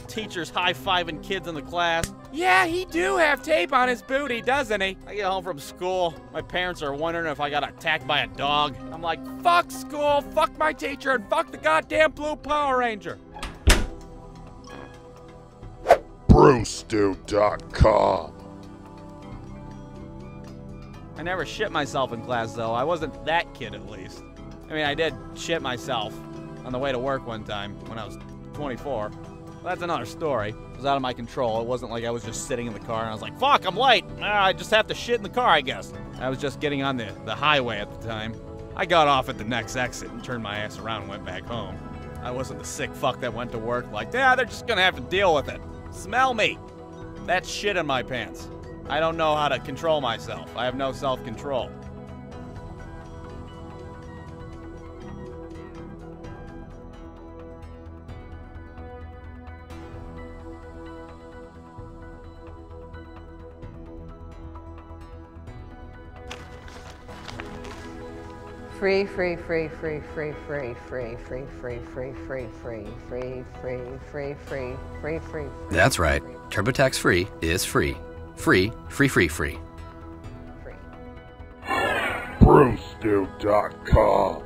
Teachers high-fiving kids in the class. Yeah, he do have tape on his booty, doesn't he? I get home from school. My parents are wondering if I got attacked by a dog. I'm like, Fuck school, fuck my teacher, and fuck the goddamn blue Power Ranger. Brewstew.com. I never shit myself in class, though. I wasn't that kid, at least. I mean, I did shit myself on the way to work one time when I was 24. Well, that's another story. It was out of my control. It wasn't like I was just sitting in the car and I was like, fuck, I'm late. I just have to shit in the car, I guess. I was just getting on the highway at the time. I got off at the next exit and turned my ass around and went back home. I wasn't the sick fuck that went to work like, yeah, they're just gonna have to deal with it. Smell me. That's shit in my pants. I don't know how to control myself. I have no self-control. Free, free, free, free, free, free, free, free, free, free, free, free, free, free, free, free, free, free. That's right. TurboTax Free is free. Free, free, free, free. Brewstew.com.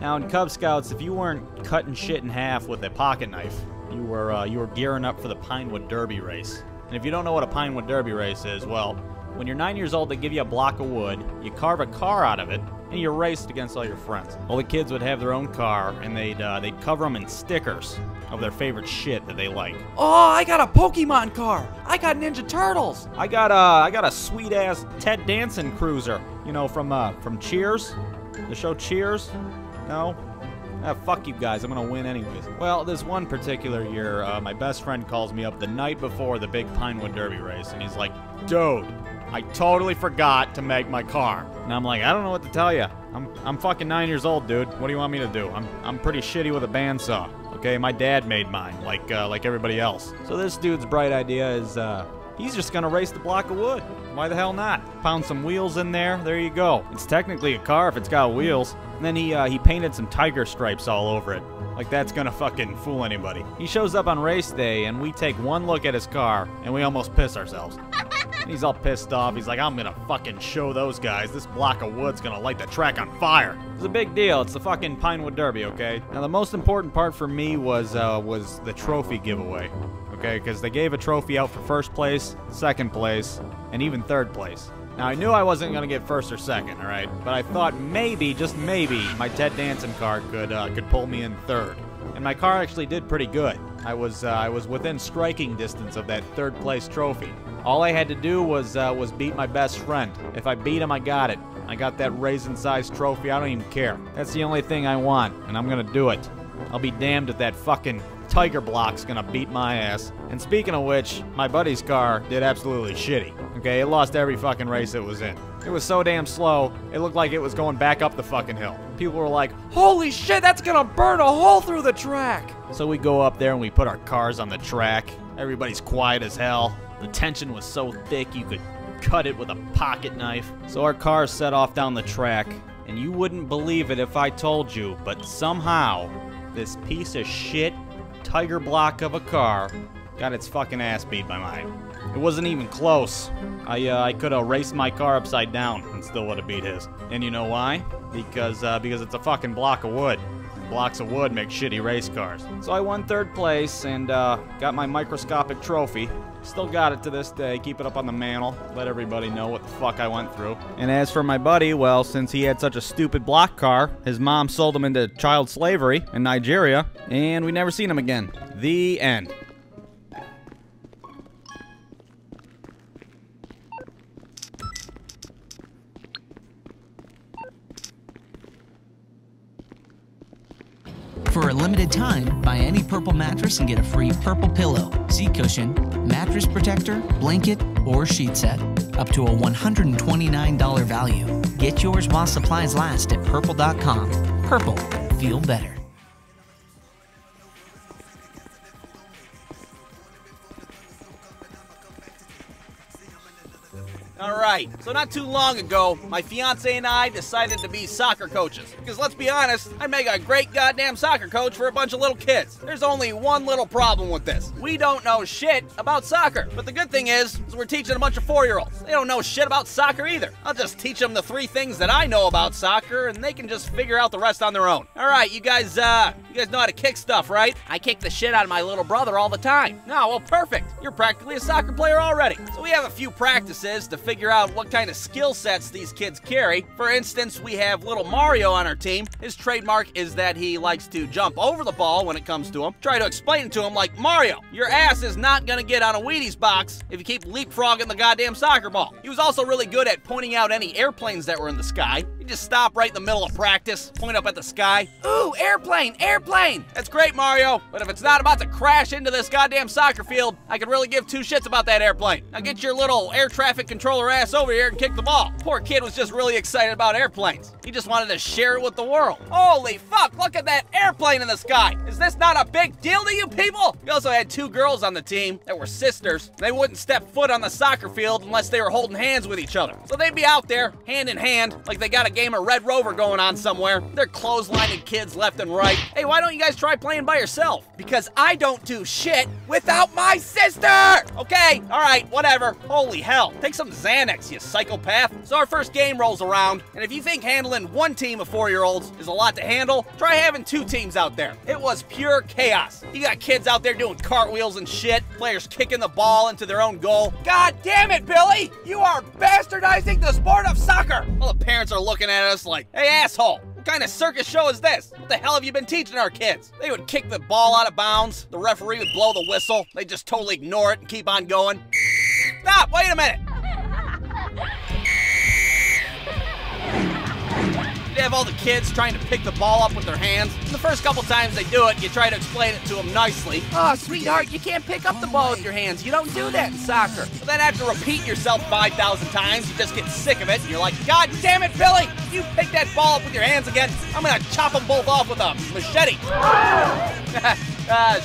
Now in Cub Scouts, if you weren't cutting shit in half with a pocket knife, you were gearing up for the Pinewood Derby race. And if you don't know what a Pinewood Derby race is, well, when you're 9 years old, they give you a block of wood, you carve a car out of it, and you raced against all your friends. All the kids would have their own car, and they'd cover them in stickers of their favorite shit that they like. Oh, I got a Pokemon car. I got Ninja Turtles. I got a sweet ass Ted Danson cruiser, you know, from Cheers, the show Cheers. No. Fuck you guys, I'm gonna win anyways. Well, this one particular year, my best friend calls me up the night before the big Pinewood Derby race, and he's like, dude, I totally forgot to make my car. And I'm like, I don't know what to tell you. I'm fucking 9 years old, dude. What do you want me to do? I'm pretty shitty with a bandsaw. Okay, my dad made mine, like everybody else. So this dude's bright idea is, he's just gonna race the block of wood. Why the hell not? Pound some wheels in there, there you go. It's technically a car if it's got wheels. And then he painted some tiger stripes all over it. Like that's gonna fucking fool anybody. He shows up on race day and we take one look at his car and we almost piss ourselves. And he's all pissed off. He's like, I'm gonna fucking show those guys. This block of wood's gonna light the track on fire. It's a big deal. It's the fucking Pinewood Derby, okay? Now the most important part for me was the trophy giveaway. Okay, because they gave a trophy out for first place, second place, and even third place. Now, I knew I wasn't going to get first or second, all right? But I thought maybe, just maybe, my Ted Danson car could pull me in third. And my car actually did pretty good. I was within striking distance of that third place trophy. All I had to do was beat my best friend. If I beat him, I got it. I got that raisin-sized trophy. I don't even care. That's the only thing I want, and I'm going to do it. I'll be damned if that fucking Tiger Block's gonna beat my ass. And speaking of which, my buddy's car did absolutely shitty. Okay, it lost every fucking race it was in. It was so damn slow, it looked like it was going back up the fucking hill. People were like, holy shit, that's gonna burn a hole through the track. So we go up there and we put our cars on the track. Everybody's quiet as hell. The tension was so thick you could cut it with a pocket knife. So our cars set off down the track, and you wouldn't believe it if I told you, but somehow, this piece of shit Tiger Block of a car got its fucking ass beat by mine. It wasn't even close. I could have raced my car upside down and still would have beat his. And you know why? Because it's a fucking block of wood. Blocks of wood make shitty race cars. So I won third place and got my microscopic trophy. Still got it to this day. Keep it up on the mantle. Let everybody know what the fuck I went through. And as for my buddy, well, since he had such a stupid block car, his mom sold him into child slavery in Nigeria, and we never seen him again. The end. For a limited time, buy any Purple mattress and get a free Purple pillow, seat cushion, mattress protector, blanket, or sheet set. Up to a $129 value. Get yours while supplies last at Purple.com. Purple. Feel better. Alright, so not too long ago, my fiance and I decided to be soccer coaches. Because let's be honest, I make a great goddamn soccer coach for a bunch of little kids. There's only one little problem with this. We don't know shit about soccer. But the good thing is we're teaching a bunch of 4-year-olds. They don't know shit about soccer either. I'll just teach them the 3 things that I know about soccer, and they can just figure out the rest on their own. Alright, you guys know how to kick stuff, right? I kick the shit out of my little brother all the time. No, well, perfect. You're practically a soccer player already. So we have a few practices to figure out what kind of skill sets these kids carry. For instance, we have little Mario on our team. His trademark is that he likes to jump over the ball when it comes to him. Try to explain it to him like, Mario, your ass is not gonna get on a Wheaties box if you keep leapfrogging the goddamn soccer ball. He was also really good at pointing out any airplanes that were in the sky. You just stop right in the middle of practice, point up at the sky. Ooh, airplane, airplane! That's great, Mario, but if it's not about to crash into this goddamn soccer field, I could really give 2 shits about that airplane. Now get your little air traffic controller ass over here and kick the ball. Poor kid was just really excited about airplanes. He just wanted to share it with the world. Holy fuck, look at that airplane in the sky. Is this not a big deal to you people? We also had 2 girls on the team that were sisters. They wouldn't step foot on the soccer field unless they were holding hands with each other. So they'd be out there, hand in hand, like they got a game of Red Rover going on somewhere. They're clotheslining kids left and right. Hey, why don't you guys try playing by yourself? Because I don't do shit without my sister! Okay, alright, whatever. Holy hell. Take some Xanax, you psychopath. So our first game rolls around, and if you think handling 1 team of 4-year-olds is a lot to handle, try having 2 teams out there. It was pure chaos. You got kids out there doing cartwheels and shit, players kicking the ball into their own goal. God damn it, Billy! You are bastardizing the sport of soccer! Well, the parents are looking at us like, hey, asshole, what kind of circus show is this? What the hell have you been teaching our kids? They would kick the ball out of bounds, the referee would blow the whistle, they'd just totally ignore it and keep on going. Stop, wait a minute! You'd have all the kids trying to pick the ball up with their hands. And the first couple times they do it, you try to explain it to them nicely. Oh, sweetheart, you can't pick up the ball with your hands. You don't do that in soccer. But then after repeating yourself 5,000 times, you just get sick of it, and you're like, God damn it, Billy! If you pick that ball up with your hands again, I'm gonna chop them both off with a machete.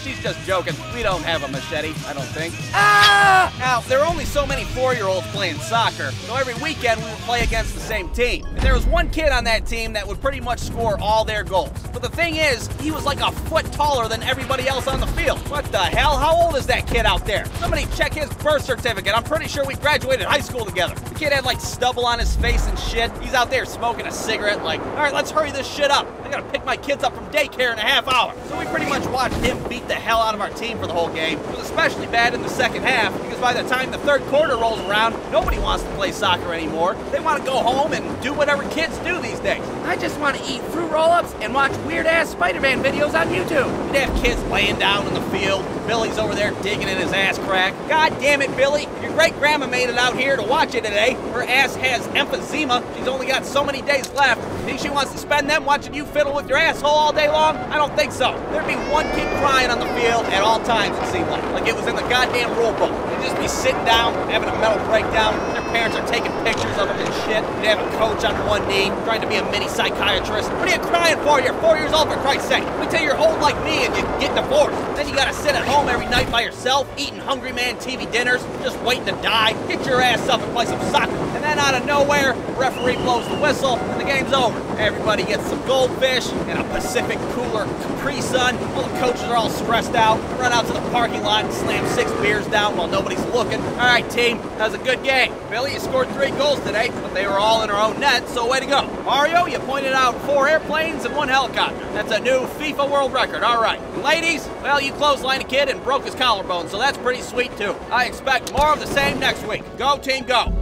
She's just joking. We don't have a machete, I don't think. Ah! Now, there are only so many 4-year-olds playing soccer, so every weekend we would play against the same team. And there was one kid on that team that would pretty much score all their goals. But the thing is, he was like a foot taller than everybody else on the field. What the hell? How old is that kid out there? Somebody check his birth certificate. I'm pretty sure we graduated high school together. The kid had like stubble on his face and shit. He's out there smoking a cigarette like, all right, let's hurry this shit up. I gotta pick my kids up from daycare in a half hour. So we pretty much watched him beat the hell out of our team for the whole game. It was especially bad in the second half because by the time the 3rd quarter rolls around, nobody wants to play soccer anymore. They want to go home and do whatever kids do these days. I just want to eat fruit roll-ups and watch weird-ass Spider-Man videos on YouTube. We'd have kids laying down in the field. Billy's over there digging in his ass crack. God damn it, Billy. Your great-grandma made it out here to watch it today. Her ass has emphysema. She's only got so many days left. Think she wants to spend them watching you fiddle with your asshole all day long? I don't think so. There'd be one kid crying on the field at all times, it seemed like it was in the goddamn rule book. They'd just be sitting down, having a mental breakdown. Their parents are taking pictures of them and shit. They'd have a coach on one knee, trying to be a mini psychiatrist. What are you crying for? You're 4 years old, for Christ's sake. Wait till you're old like me and you get divorced. Then you gotta sit at home every night by yourself, eating Hungry Man TV dinners, just waiting to die. Get your ass up and play some soccer. And then out of nowhere, the referee blows the whistle and the game's over. Everybody gets some goldfish and a Pacific Cooler Capri Sun. All the coaches are all stressed out. Run out to the parking lot and slam 6 beers down while nobody's looking. All right, team, that was a good game. Billy, you scored 3 goals today, but they were all in our own net, so way to go. Mario, you pointed out 4 airplanes and 1 helicopter. That's a new FIFA world record, all right. And ladies, well, you clotheslined a kid and broke his collarbone, so that's pretty sweet too. I expect more of the same next week. Go, team, go.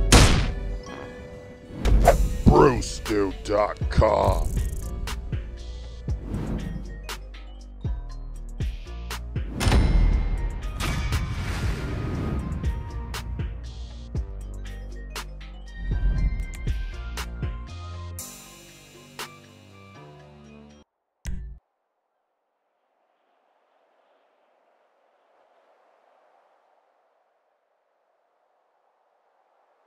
Brewstew.com.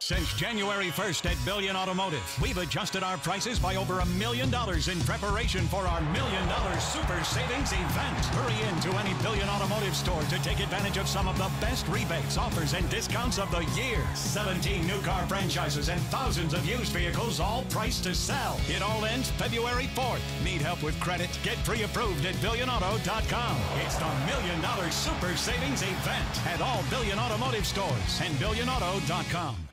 Since January 1st at Billion Automotive, we've adjusted our prices by over $1 million in preparation for our $1 million Super Savings event. Hurry into any Billion Automotive store to take advantage of some of the best rebates, offers, and discounts of the year. 17 new car franchises and thousands of used vehicles, all priced to sell. It all ends February 4th. Need help with credit? Get pre-approved at BillionAuto.com. It's the $1 million Super Savings event at all Billion Automotive stores and BillionAuto.com.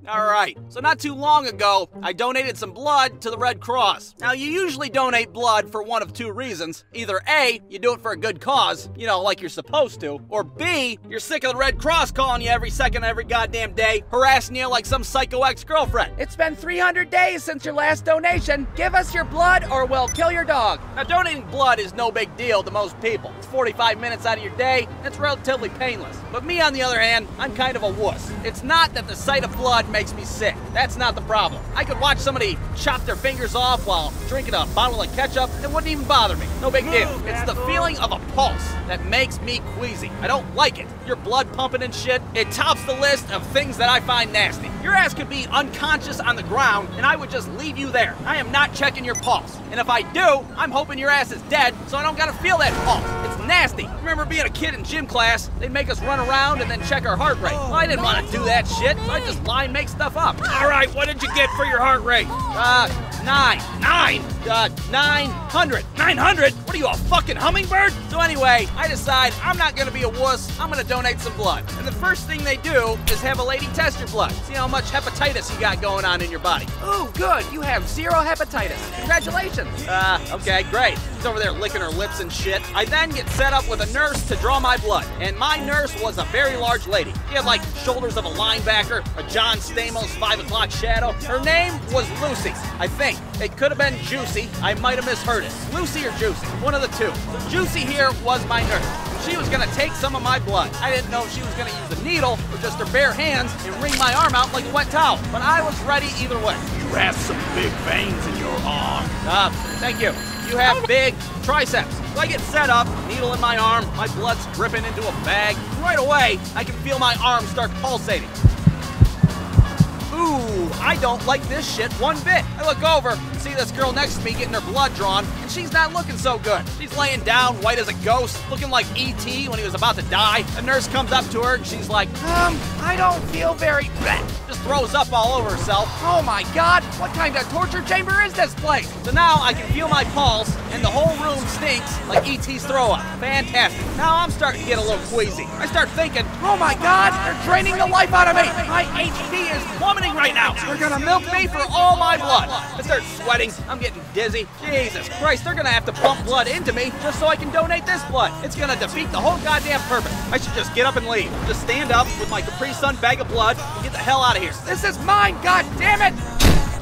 All right, so not too long ago, I donated some blood to the Red Cross. Now, you usually donate blood for one of two reasons. Either A, you do it for a good cause, you know, like you're supposed to, or B, you're sick of the Red Cross calling you every second, every goddamn day, harassing you like some psycho ex-girlfriend. It's been 300 days since your last donation. Give us your blood or we'll kill your dog. Now, donating blood is no big deal to most people. It's 45 minutes out of your day, and it's relatively painless. But me, on the other hand, I'm kind of a wuss. It's not that the sight of blood makes me sick. That's not the problem. I could watch somebody chop their fingers off while drinking a bottle of ketchup. It wouldn't even bother me. No big deal. It's the feeling of a pulse that makes me queasy. I don't like it. Your blood pumping and shit. It tops the list of things that I find nasty. Your ass could be unconscious on the ground, and I would just leave you there. I am not checking your pulse. And if I do, I'm hoping your ass is dead, so I don't gotta feel that pulse. It's nasty. Remember being a kid in gym class? They'd make us run around and then check our heart rate. Well, I didn't want to do that shit, so I just lie and make stuff up. All right, what did you get for your heart rate? 900. 900? What are you, a fucking hummingbird? So anyway, I decide I'm not gonna be a wuss. I'm gonna donate some blood. And the first thing they do is have a lady test your blood. See how much hepatitis you got going on in your body. Ooh, good. You have 0 hepatitis. Congratulations. Okay, great. She's over there licking her lips and shit. I then get set up with a nurse to draw my blood. And my nurse was a very large lady. She had like shoulders of a linebacker, a John Stamos 5 o'clock shadow. Her name was Lucy, I think. It could have been Juicy. I might have misheard it. Lucy or Juicy, one of the two. So Juicy here was my nurse. She was gonna take some of my blood. I didn't know if she was gonna use a needle or just her bare hands and wring my arm out like a wet towel. But I was ready either way. You have some big veins in your arm. Thank you. You have big triceps. So I get set up, needle in my arm, my blood's dripping into a bag. Right away, I can feel my arm start pulsating. Ooh, I don't like this shit one bit. I look over and see this girl next to me getting her blood drawn, and she's not looking so good. She's laying down, white as a ghost, looking like E.T. when he was about to die. A nurse comes up to her and she's like, I don't feel very... just throws up all over herself. Oh my God, what kind of torture chamber is this place? So now I can feel my pulse, and the whole room stinks like E.T.'s throw up. Fantastic. Now I'm starting to get a little queasy. I start thinking, oh my God, they're draining the life out of me. My HP is plummeting right now. They're gonna milk me for all my blood. I start sweating. I'm getting dizzy. Jesus Christ, they're gonna have to pump blood into me just so I can donate this blood. It's gonna defeat the whole goddamn purpose. I should just get up and leave. Just stand up with my Capri Sun bag of blood and get the hell out of here. This is mine, God damn it!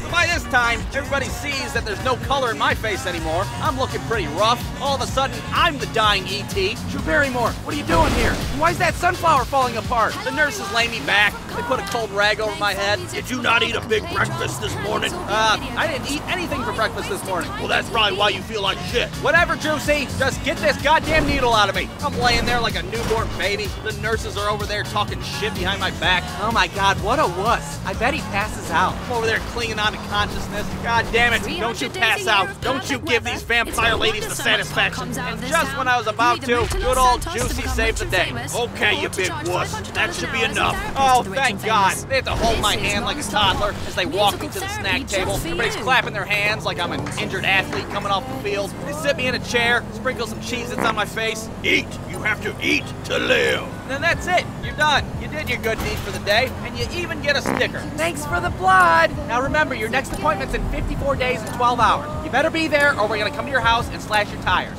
By this time, everybody sees that there's no color in my face anymore. I'm looking pretty rough. All of a sudden, I'm the dying E.T. Drew Barrymore, what are you doing here? Why is that sunflower falling apart? The nurses lay me back. They put a cold rag over my head. Did you not eat a big breakfast this morning? I didn't eat anything for breakfast this morning. Well, that's probably why you feel like shit. Whatever, Juicy. Just get this goddamn needle out of me. I'm laying there like a newborn baby. The nurses are over there talking shit behind my back. Oh my God, what a wuss. I bet he passes out. I'm over there clinging on to consciousness. God damn it, don't you pass out. Don't you give these vampire ladies the satisfaction. And just when I was about to, good old Juicy saved the day. Okay, you big wuss. That should be enough. Oh, thank God. They have to hold my hand like a toddler as they walk me to the snack table. Everybody's clapping their hands like I'm an injured athlete coming off the field. They sit me in a chair, sprinkle some Cheez-Its on my face. Eat. You have to eat to live. And then that's it. You're done. You did your good deed for the day, and you even get a sticker. Thanks for the blood. Now remember, your next appointment's in 54 days and 12 hours. You better be there or we're gonna come to your house and slash your tires.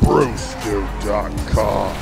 Brewster.com.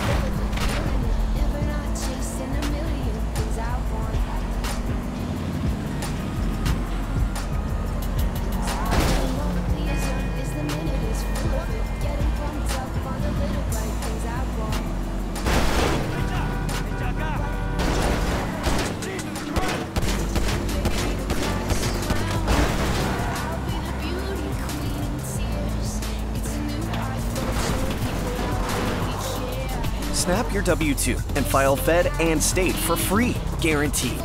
Snap your W-2 and file Fed and State for free, guaranteed.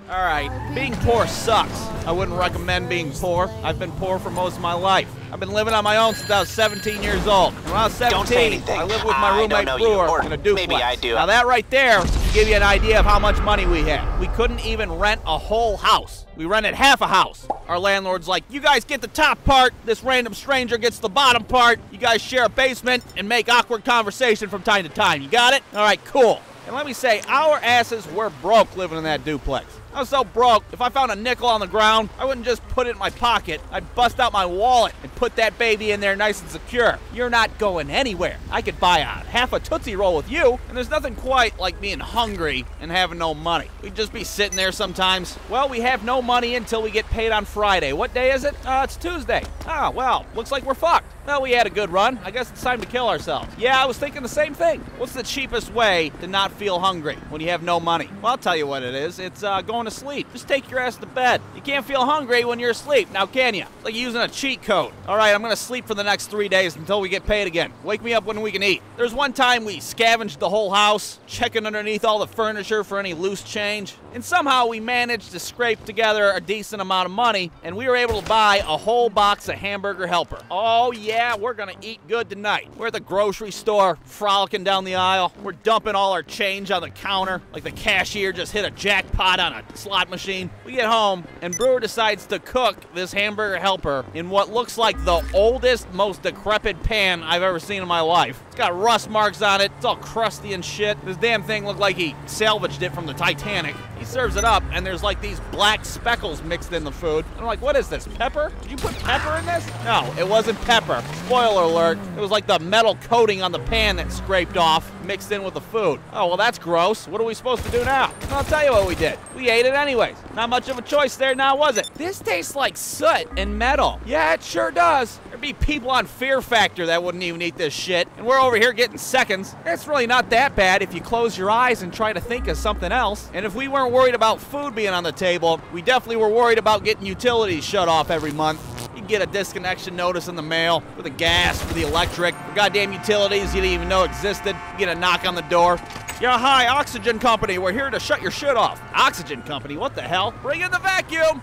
Alright, being poor sucks. I wouldn't recommend being poor. I've been poor for most of my life. I've been living on my own since I was 17 years old. And when I was 17, I lived with my roommate Brewer in a duplex. Maybe I do. Now that right there should give you an idea of how much money we had. We couldn't even rent a whole house. We rented half a house. Our landlord's like, you guys get the top part, this random stranger gets the bottom part, you guys share a basement and make awkward conversation from time to time. You got it? Alright, cool. And let me say, our asses were broke living in that duplex. I was so broke, if I found a nickel on the ground, I wouldn't just put it in my pocket. I'd bust out my wallet and put that baby in there nice and secure. You're not going anywhere. I could buy half a Tootsie Roll with you, and there's nothing quite like being hungry and having no money. We'd just be sitting there sometimes. Well, we have no money until we get paid on Friday. What day is it? It's Tuesday. Ah, well, looks like we're fucked. Well, we had a good run. I guess it's time to kill ourselves. Yeah, I was thinking the same thing. What's the cheapest way to not feel hungry when you have no money? Well, I'll tell you what it is. It's going to sleep. Just take your ass to bed. You can't feel hungry when you're asleep. Now, can you? It's like using a cheat code. All right, I'm going to sleep for the next 3 days until we get paid again. Wake me up when we can eat. There's one time we scavenged the whole house, checking underneath all the furniture for any loose change, and somehow we managed to scrape together a decent amount of money, and we were able to buy a whole box of Hamburger Helper. Oh, yeah, we're going to eat good tonight. We're at the grocery store, frolicking down the aisle. We're dumping all our change on the counter, like the cashier just hit a jackpot on a slot machine. We get home, and Brewer decides to cook this Hamburger Helper in what looks like the oldest, most decrepit pan I've ever seen in my life. It's got rust marks on it. It's all crusty and shit. This damn thing looked like he salvaged it from the Titanic. He serves it up, and there's like these black speckles mixed in the food. I'm like, what is this, pepper? Did you put pepper in this? No, it wasn't pepper. Spoiler alert, it was like the metal coating on the pan that scraped off, mixed in with the food. Oh, well, that's gross. What are we supposed to do now? Well, I'll tell you what we did. We ate it anyways. Not much of a choice there now, was it? This tastes like soot and metal. Yeah, it sure does. There'd be people on Fear Factor that wouldn't even eat this shit, and we're over here getting seconds. It's really not that bad if you close your eyes and try to think of something else. And if we weren't worried about food being on the table, we definitely were worried about getting utilities shut off every month. You'd get a disconnection notice in the mail for the gas, for the electric, for goddamn utilities you didn't even know existed. You get a knock on the door. Yeah, hi, Oxygen Company. We're here to shut your shit off. Oxygen Company? What the hell? Bring in the vacuum!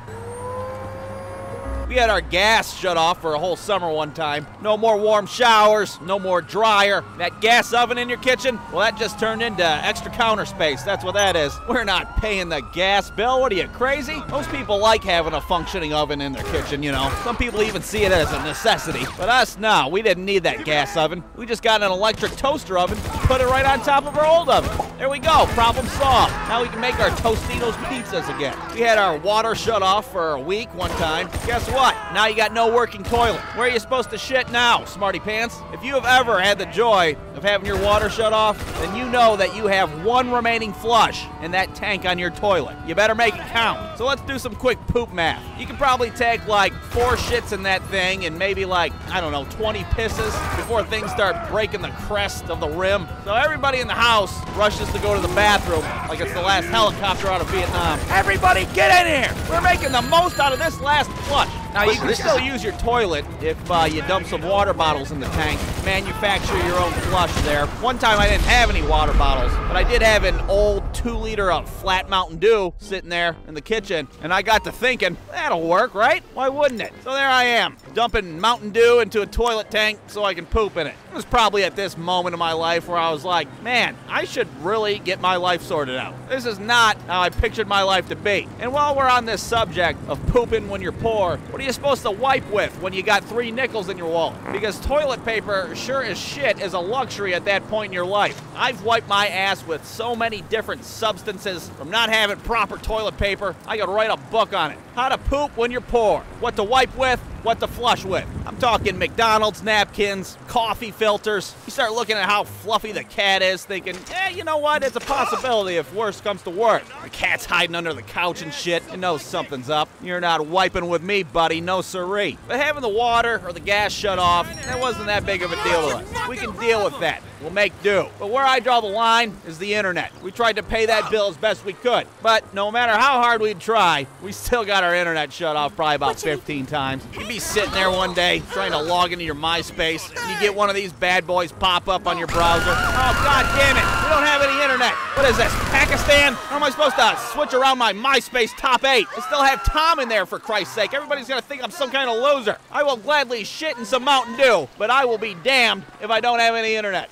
We had our gas shut off for a whole summer one time. No more warm showers, no more dryer. That gas oven in your kitchen, well, that just turned into extra counter space. That's what that is. We're not paying the gas bill. What are you, crazy? Most people like having a functioning oven in their kitchen, you know. Some people even see it as a necessity. But us, no, we didn't need that gas oven. We just got an electric toaster oven, put it right on top of our old oven. There we go, problem solved. Now we can make our Tostitos pizzas again. We had our water shut off for a week one time. Guess what? Now you got no working toilet. Where are you supposed to shit now, smarty pants? If you have ever had the joy of having your water shut off, then you know that you have one remaining flush in that tank on your toilet. You better make it count. So let's do some quick poop math. You can probably take like 4 shits in that thing and maybe like, I don't know, 20 pisses before things start breaking the crest of the rim. So everybody in the house rushes to go to the bathroom like it's the last helicopter out of Vietnam. Everybody get in here! We're making the most out of this last flush. Now, you can still use your toilet if you dump some water bottles in the tank. Manufacture your own flush there. One time I didn't have any water bottles, but I did have an old 2-liter of flat Mountain Dew sitting there in the kitchen, and I got to thinking, that'll work, right? Why wouldn't it? So there I am, dumping Mountain Dew into a toilet tank so I can poop in it. It was probably at this moment in my life where I was like, man, I should really get my life sorted out. This is not how I pictured my life to be. And while we're on this subject of pooping when you're poor, what are you supposed to wipe with when you got 3 nickels in your wallet? Because toilet paper, sure as shit, is a luxury at that point in your life. I've wiped my ass with so many different substances from not having proper toilet paper, I could write a book on it. How to poop when you're poor. What to wipe with, what to flush with. I'm talking McDonald's napkins, coffee filters. You start looking at how fluffy the cat is, thinking, you know what? It's a possibility if worse comes to worse. The cat's hiding under the couch and shit. You know something's up. You're not wiping with me, buddy. No siree. But having the water or the gas shut off, that wasn't that big of a deal to us. We can deal with that. we'll make do. But where I draw the line is the internet. We tried to pay that bill as best we could, but no matter how hard we'd try, we still got our internet shut off probably about 15 times. You'd be sitting there one day trying to log into your MySpace, and you get one of these bad boys pop up on your browser. Oh, God damn it, we don't have any internet. What is this, Pakistan? How am I supposed to switch around my MySpace top 8? I still have Tom in there, for Christ's sake. Everybody's gonna think I'm some kind of loser. I will gladly shit in some Mountain Dew, but I will be damned if I don't have any internet.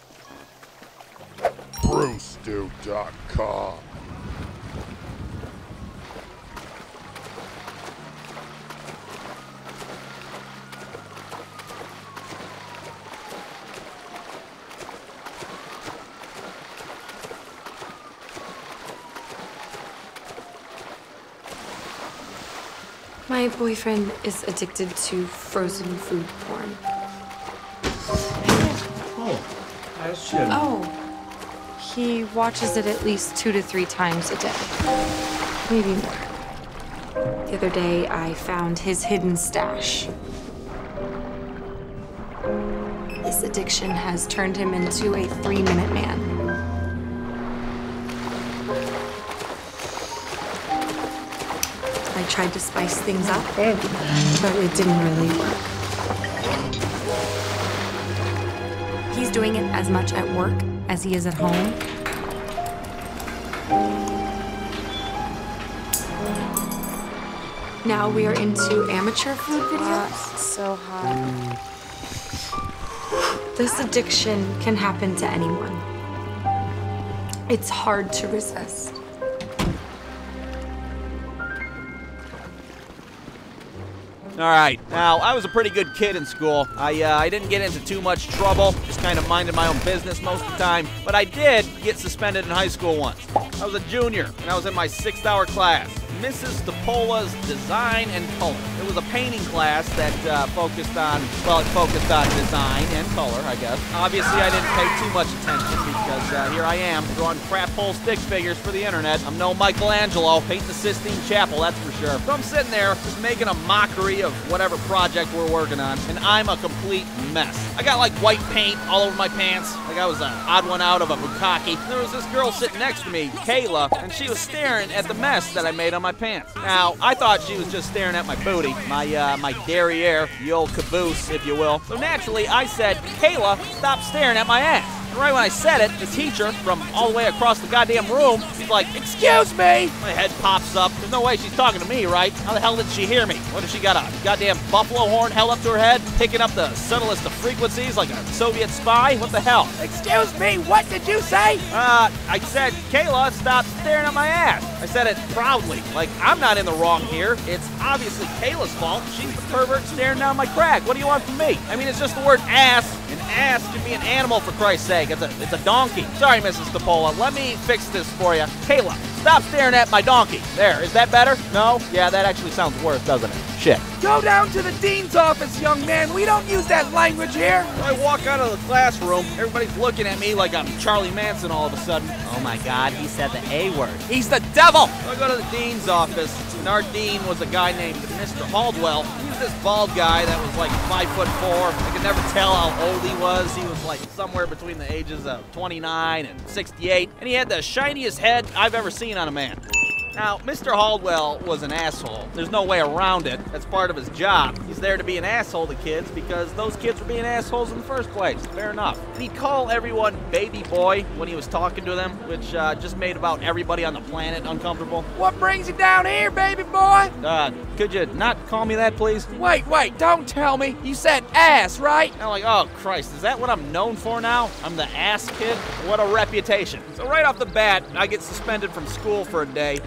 BruceDew.com. My boyfriend is addicted to frozen food porn. Oh, he watches it at least 2 to 3 times a day, maybe more. The other day, I found his hidden stash. This addiction has turned him into a 3-minute man. I tried to spice things up, but it didn't really work. He's doing it as much at work as he is at home. Now we are into amateur food videos. So hot. This addiction can happen to anyone. It's hard to resist. All right, now, I was a pretty good kid in school. I didn't get into too much trouble, just kind of minded my own business most of the time, but I did get suspended in high school once. I was a junior, and I was in my 6th-hour class, Mrs. Stopola's Design and Color. It was a painting class that focused on design and color, I guess. Obviously, I didn't pay too much attention because here I am, drawing crap hole stick figures for the internet. I'm no Michelangelo, painting the Sistine Chapel, that's for sure. So I'm sitting there, just making a mockery of whatever project we're working on, and I'm a complete mess. I got like white paint all over my pants, like I was an odd one out of a bukkake. There was this girl sitting next to me, Kayla, and she was staring at the mess that I made on my pants. Now, I thought she was just staring at my booty, my derriere, the old caboose, if you will. So naturally, I said, Kayla, stop staring at my ass. And right when I said it, the teacher, from all the way across the goddamn room, she's like, excuse me! My head pops up. There's no way she's talking to me, right? How the hell did she hear me? What, has she got a goddamn buffalo horn held up to her head, picking up the subtlest of frequencies like a Soviet spy? What the hell? Excuse me, what did you say? I said, Kayla, stop staring at my ass. I said it proudly, like I'm not in the wrong here. It's obviously Kayla's fault. She's the pervert staring down my crack. What do you want from me? I mean, it's just the word ass. An ass can be an animal, for Christ's sake. It's a donkey. Sorry, Mrs. Stopola. Let me fix this for you. Kayla, stop staring at my donkey. There, is that better? No? Yeah, that actually sounds worse, doesn't it? Shit. Go down to the dean's office, young man. We don't use that language here. I walk out of the classroom. Everybody's looking at me like I'm Charlie Manson all of a sudden. Oh my God, he said the A word. He's the devil. So I go to the dean's office, and our dean was a guy named Mr. Haldwell. He was this bald guy that was like 5'4". I could never tell how old he was. He was like somewhere between the ages of 29 and 68, and he had the shiniest head I've ever seen on a man. Now, Mr. Haldwell was an asshole. There's no way around it. That's part of his job. He's there to be an asshole to kids because those kids were being assholes in the first place. Fair enough. And he'd call everyone baby boy when he was talking to them, which just made about everybody on the planet uncomfortable. What brings you down here, baby boy? Could you not call me that, please? Wait, don't tell me. You said ass, right? I'm like, oh, Christ, is that what I'm known for now? I'm the ass kid? What a reputation. So right off the bat, I get suspended from school for a day.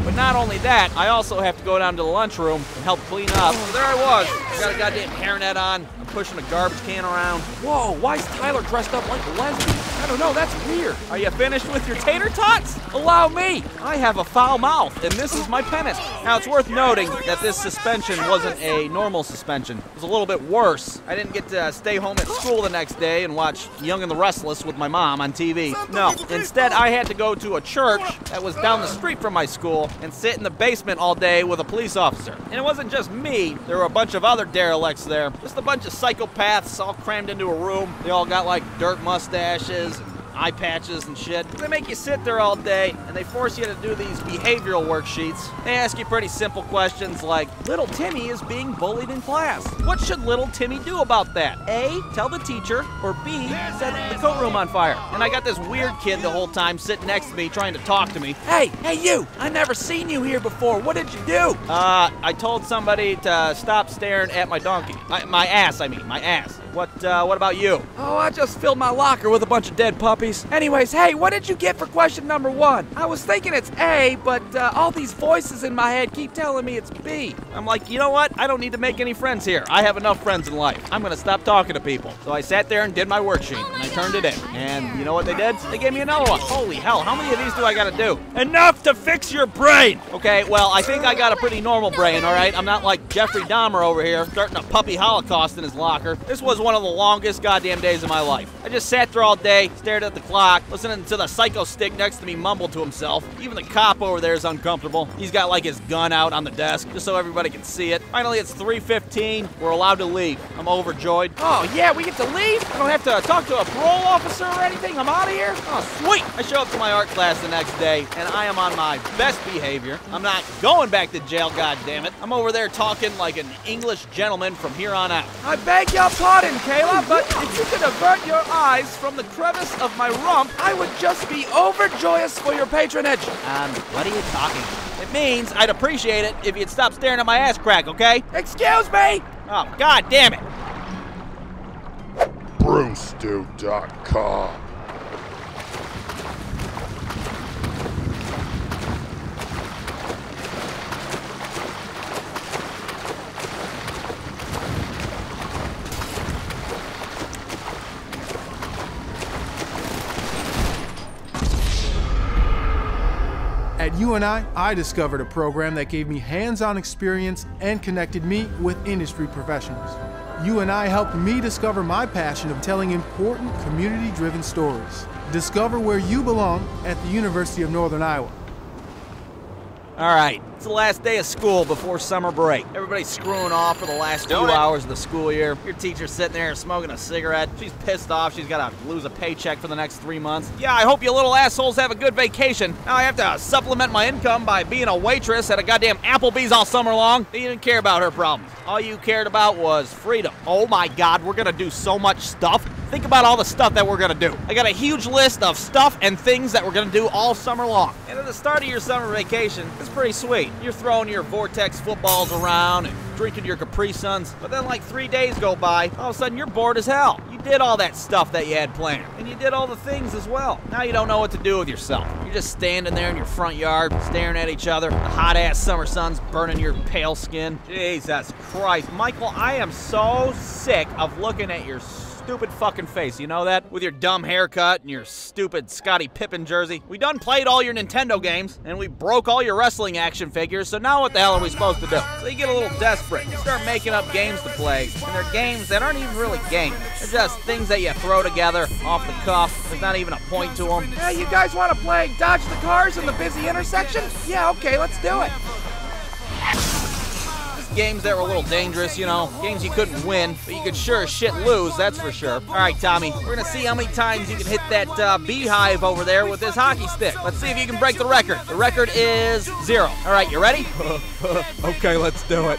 But not only that, I also have to go down to the lunchroom and help clean up. So there I was. I got a goddamn hairnet on. I'm pushing a garbage can around. Whoa, why is Tyler dressed up like a lesbian? I don't know, that's weird. Are you finished with your tater tots? Allow me. I have a foul mouth, and this is my penance. Now, it's worth noting that this suspension wasn't a normal suspension. It was a little bit worse. I didn't get to stay home at school the next day and watch Young and the Restless with my mom on TV. No, instead I had to go to a church that was down the street from my school and sit in the basement all day with a police officer. And it wasn't just me. There were a bunch of other derelicts there. Just a bunch of psychopaths all crammed into a room. They all got like dirt mustaches and eye patches and shit. They make you sit there all day, and they force you to do these behavioral worksheets. They ask you pretty simple questions like, little Timmy is being bullied in class. What should little Timmy do about that? A, tell the teacher, or B, set the coat room on fire. And I got this weird kid the whole time sitting next to me trying to talk to me. Hey you! I never seen you here before. What did you do? I told somebody to stop staring at my donkey. My ass. What about you? Oh, I just filled my locker with a bunch of dead puppies. Anyways, hey, what did you get for question number 1? I was thinking it's A, but all these voices in my head keep telling me it's B. I'm like, you know what? I don't need to make any friends here. I have enough friends in life. I'm gonna stop talking to people. So I sat there and did my worksheet, and I turned it in. And you know what they did? They gave me another one. Holy hell, how many of these do I gotta do? Enough to fix your brain! Okay, well, I think I got a pretty normal brain, all right? I'm not like Jeffrey Dahmer over here, starting a puppy holocaust in his locker. This was one of the longest goddamn days of my life. I just sat there all day, stared at the clock, listening to the psycho stick next to me mumble to himself. Even the cop over there is uncomfortable. He's got like his gun out on the desk, just so everybody can see it. Finally, it's 3:15. We're allowed to leave. I'm overjoyed. Oh, yeah, we get to leave? I don't have to talk to a parole officer or anything? I'm out of here? Oh, sweet! I show up to my art class the next day, and I am on my best behavior. I'm not going back to jail, goddammit. I'm over there talking like an English gentleman from here on out. I beg your pardon, Kayla, but if you could avert your eyes from the crevice of my rump, I would just be overjoyous for your patronage. What are you talking about? It means I'd appreciate it if you'd stop staring at my ass crack, okay? Excuse me! Oh, god damn it! BruceDude.com. At UNI, I discovered a program that gave me hands-on experience and connected me with industry professionals. UNI helped me discover my passion of telling important community-driven stories. Discover where you belong at the University of Northern Iowa. All right, it's the last day of school before summer break. Everybody's screwing off for the last 2 hours of the school year. Your teacher's sitting there smoking a cigarette. She's pissed off. She's got to lose a paycheck for the next 3 months. Yeah, I hope you little assholes have a good vacation. Now I have to supplement my income by being a waitress at a goddamn Applebee's all summer long. You didn't care about her problems. All you cared about was freedom. Oh my God, we're gonna do so much stuff. Think about all the stuff that we're gonna do. I got a huge list of stuff and things that we're gonna do all summer long. And at the start of your summer vacation, it's pretty sweet. You're throwing your Vortex footballs around and drinking your Capri Suns, but then like 3 days go by, all of a sudden you're bored as hell. You did all that stuff that you had planned, and you did all the things as well. Now you don't know what to do with yourself. You're just standing there in your front yard, staring at each other. The hot-ass summer sun's burning your pale skin. Jesus Christ, Michael, I am so sick of looking at your stupid fucking face, you know that? With your dumb haircut and your stupid Scottie Pippen jersey. We done played all your Nintendo games, and we broke all your wrestling action figures, so now what the hell are we supposed to do? So you get a little desperate. You start making up games to play, and they're games that aren't even really games. They're just things that you throw together, off the cuff. There's not even a point to them. Hey, you guys want to play Dodge the Cars in the busy intersection? Yeah, okay, let's do it. Games that were a little dangerous, you know, games you couldn't win, but you could sure as shit lose, that's for sure. All right, Tommy, we're gonna see how many times you can hit that beehive over there with this hockey stick. Let's see if you can break the record. The record is 0. All right, you ready? Okay, let's do it.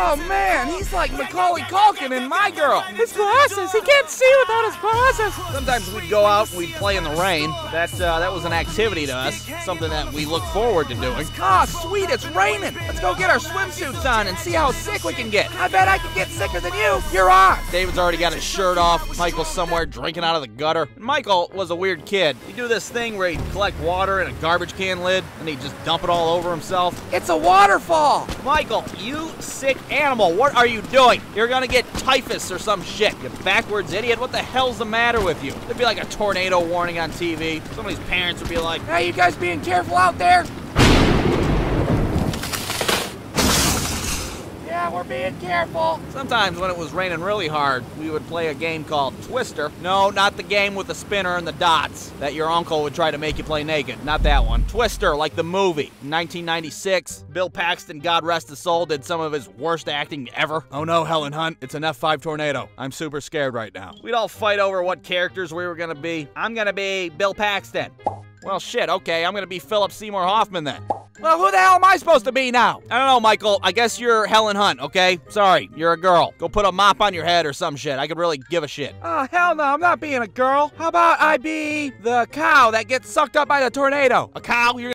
Oh man, he's like Macaulay Culkin in My Girl. His glasses, he can't see without his glasses. Sometimes we'd go out and we'd play in the rain. That was an activity to us, something that we look forward to doing. Ah, sweet, it's raining. Let's go get our swimsuits on and see how sick we can get. I bet I can get sicker than you. You're on. David's already got his shirt off. Michael's somewhere drinking out of the gutter. Michael was a weird kid. He'd do this thing where he'd collect water in a garbage can lid and he'd just dump it all over himself. It's a waterfall. Michael, you sick animal, what are you doing? You're gonna get typhus or some shit, you backwards idiot. What the hell's the matter with you? There'd be like a tornado warning on TV. Somebody's parents would be like, Hey, you guys being careful out there? Yeah, we're being careful. Sometimes when it was raining really hard, we would play a game called Twister. No, not the game with the spinner and the dots that your uncle would try to make you play naked. Not that one. Twister, like the movie. In 1996, Bill Paxton, God rest his soul, did some of his worst acting ever. Oh no, Helen Hunt, it's an F5 tornado. I'm super scared right now. We'd all fight over what characters we were gonna be. I'm gonna be Bill Paxton. Well, shit, okay, I'm gonna be Philip Seymour Hoffman then. Well, who the hell am I supposed to be now? I don't know, Michael. I guess you're Helen Hunt, okay? Sorry, you're a girl. Go put a mop on your head or some shit. I could really give a shit. Oh, hell no, I'm not being a girl. How about I be the cow that gets sucked up by the tornado? A cow? You're